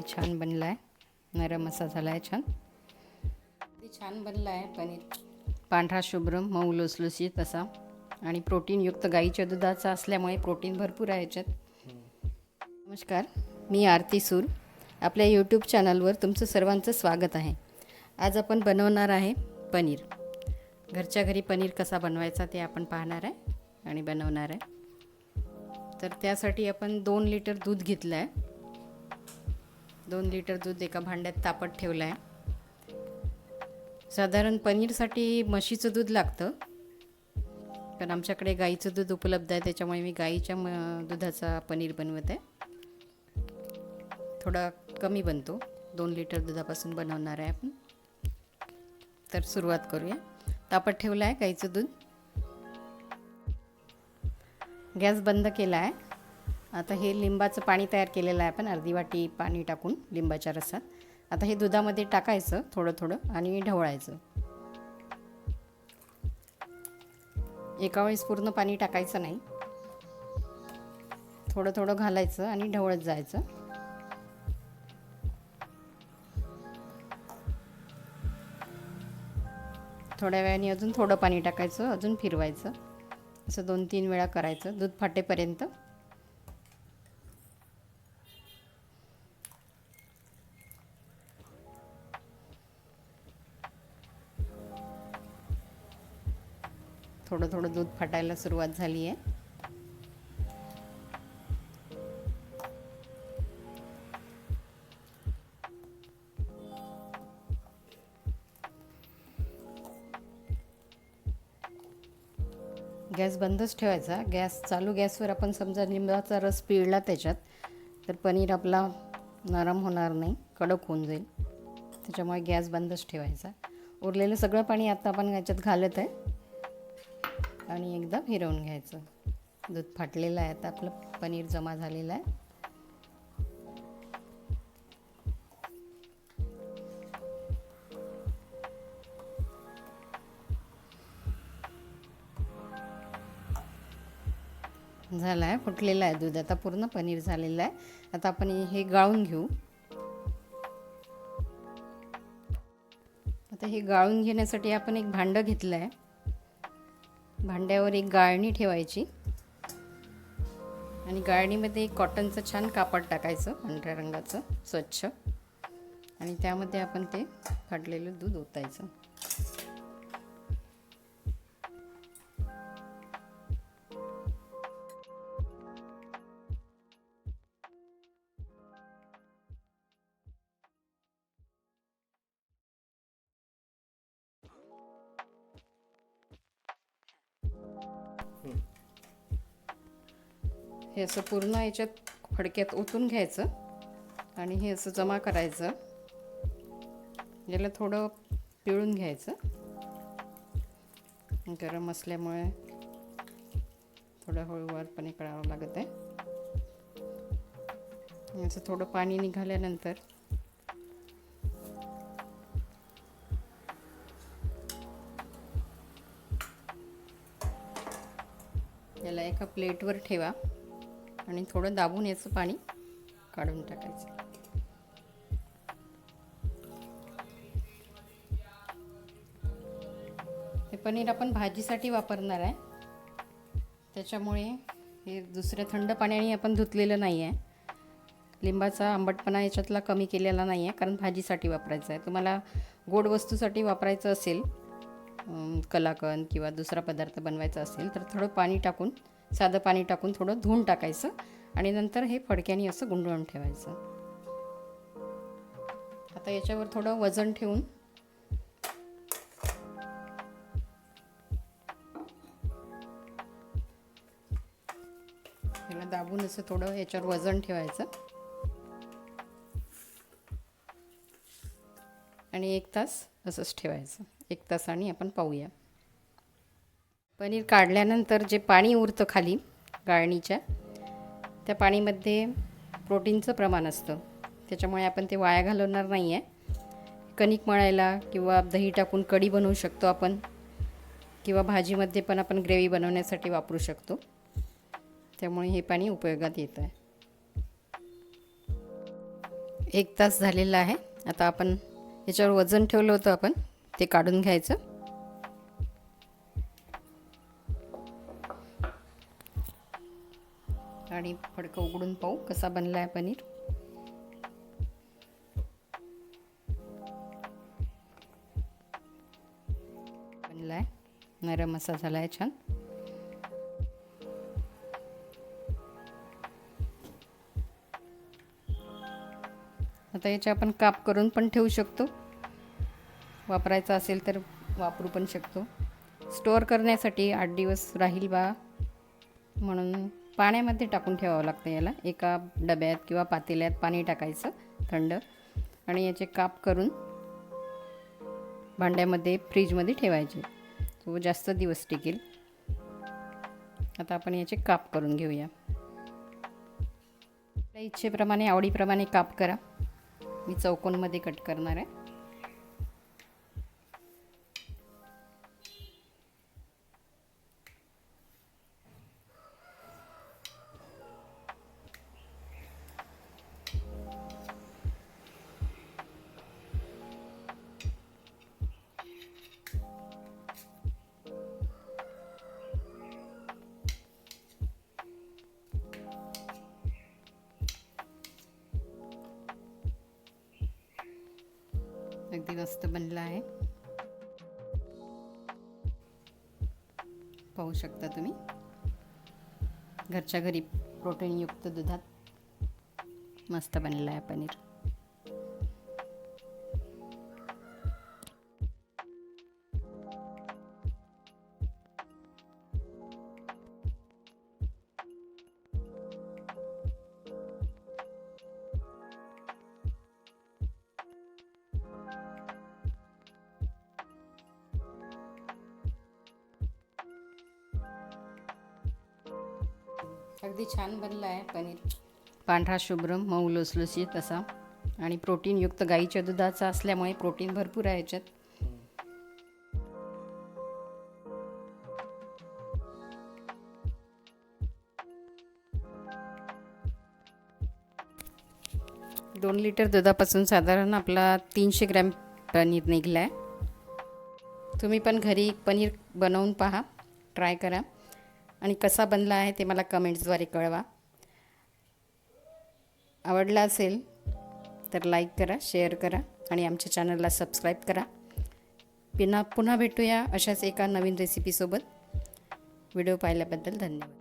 छान बनला आहे, नरम असा झाला आहे छान. किती छान बनला आहे पनीर, पांढरा शुभ्र मऊ लुसलुसीत असा आणि प्रोटीनयुक्त गाईच्या दुधाचा असल्यामुळे प्रोटीन भरपूर आहे याच्यात. नमस्कार, मी आरती सूर. आपल्या यूट्यूब चॅनलवर तुमचं सर्वांचं स्वागत आहे. आज आपण बनवणार आहे पनीर. घरच्या घरी पनीर कसा बनवायचा ते आपण पाहणार आहे आणि बनवणार आहे. तर त्यासाठी आपण 2 लिटर दूध घेतलं आहे. 2 लिटर दूध एका भांड्यात तापत ठेवलं आहे. साधारण पनीरसाठी म्हशीचं दूध लागतं, पण आमच्याकडे गाईचं दूध उपलब्ध आहे, त्याच्यामुळे मी गाईच्या दुधाचा पनीर बनवत आहे. थोडा कमी बनतो, 2 लिटर दुधापासून बनवणार आहे आपण. तर सुरुवात करूया. तापत ठेवलं आहे गाईचं दूध. गॅस बंद केला आहे. आता हे लिंबाचं पाणी तयार केलेलं आहे आपण, अर्धी वाटी पाणी टाकून लिंबाच्या रसात. आता हे दुधामध्ये टाकायचं थोडं थोडं आणि ढवळायचं. एका वेळेस पूर्ण पाणी टाकायचं नाही, थोडं थोडं घालायचं आणि ढवळत जायचं. थोड्या वेळाने अजून थोडं पाणी टाकायचं, अजून फिरवायचं. असं 2-3 वेळा करायचं दूध फाटेपर्यंत. थोडं थोडं दूध फाटायला सुरुवात झाली आहे. गॅस बंदच ठेवायचा. चालू गॅसवर आपण समजा लिंबाचा रस पिळला त्याच्यात, तर पनीर आपला नरम होणार नाही, कडक होऊन जाईल. त्याच्यामुळे गॅस बंदच ठेवायचा. उरलेलं सगळं पाणी आता आपण याच्यात घालत आहे आणि एकदा फिरवून घ्यायचं. दूध फाटलेलं आहे, आता आपलं पनीर जमा झालेलं आहे. झालं आहे, फुटलेलं आहे दूध. आता पूर्ण पनीर झालेलं आहे. आता आपण हे गाळून घेऊ. आता हे गाळून घेण्यासाठी आपण एक भांडं घेतलं आहे. भांड्यावर एक गाळणी ठेवायची आणि गाळणीमध्ये एक कॉटनचं छान कापड टाकायचं, पांढऱ्या रंगाचं स्वच्छ, आणि त्यामध्ये आपण ते फाटलेलं दूध ओतायचं. हे असं पूर्ण याच्यात फडक्यात ओतून घ्यायचं आणि हे असं जमा करायचं. याला थोडं पिळून घ्यायचं, गरम असल्यामुळे थोडं हळूवारपणे करावं लागत आहे. याचं थोडं पाणी निघाल्यानंतर याला एका प्लेटवर ठेवा आणि थोडं दाबून याचं पाणी काढून टाकायचं. हे पनीर आपण भाजीसाठी वापरणार आहे, त्याच्यामुळे हे दुसऱ्या थंड पाण्याने आपण धुतलेलं नाही आहे. लिंबाचा आंबटपणा याच्यातला कमी केलेला नाही आहे, कारण भाजीसाठी वापरायचं आहे. तुम्हाला गोड वस्तूसाठी वापरायचं असेल, कलाकंद किंवा दुसरा पदार्थ बनवायचा असेल, तर थोडं पाणी टाकून, साधं पाणी टाकून थोडं धुवून टाकायचं आणि नंतर हे फडक्याने असं गुंडळून ठेवायचं. आता याच्यावर थोडं वजन ठेवून याला दाबून असं थोडं याच्यावर वजन ठेवायचं आणि 1 तास असंच ठेवायचं. 1 तासाने आपण पाहूया. पनीर काढल्यानंतर जे पाणी उरतं खाली गाळणीच्या, त्या पाणीमध्ये प्रोटीनचं प्रमाण असतं, त्याच्यामुळे आपण ते वाया घालवणार नाही आहे. कणिक मळायला किंवा दही टाकून कढी बनवू शकतो आपण, किंवा भाजीमध्ये पण आपण ग्रेव्ही बनवण्यासाठी वापरू शकतो. त्यामुळे हे पाणी उपयोगात येतं आहे. 1 तास झालेला आहे. आता आपण याच्यावर वजन ठेवलं होतं आपण ते काढून घ्यायचं. आणि फडकं उघडून पाहू कसा बनला आहे पनीर. बनला आहे, नरम असा झाला आहे छान. आता याचे आपण काप करून पण ठेवू शकतो, वापरायचा असेल तर वापरू पण शकतो. स्टोअर करण्यासाठी 8 दिवस राहील बा म्हणून पाण्यामध्ये टाकून ठेवावं लागतं. याला एका डब्यात किंवा पातेल्यात पाणी टाकायचं थंड आणि याचे काप करून भांड्यामध्ये फ्रीजमध्ये ठेवायचे, तो जास्त दिवस टिकेल. आता आपण याचे काप करून घेऊया. आपल्या इच्छेप्रमाणे आवडीप्रमाणे काप करा. मी चौकोनमध्ये कट करणार आहे. अगदी मस्त बनला आहे, पाहू शकता तुम्ही. घरच्या घरी प्रोटीनयुक्त दुधात मस्त बनला आहे पनीर. अगदी छान बनला आहे पनीर. पांढरा शुभ्र मऊ लुसलुसीत असा आणि प्रोटीनयुक्त गाईच्या दुधाचा असल्यामुळे प्रोटीन भरपूर आहे याच्यात. दोन लिटर दुधापासून साधारण आपला 300 ग्रॅम पनीर निघला आहे. तुम्ही पण घरी पनीर बनवून पहा, ट्राय करा आणि कसा बनला आहे ते मला कमेंट्सद्वारे कळवा. आवडला असेल तर लाईक करा, शेअर करा आणि आमच्या चॅनलला सबस्क्राईब करा. पुन्हा भेटूया अशाच एका नवीन रेसिपीसोबत. व्हिडिओ पाहिल्याबद्दल धन्यवाद.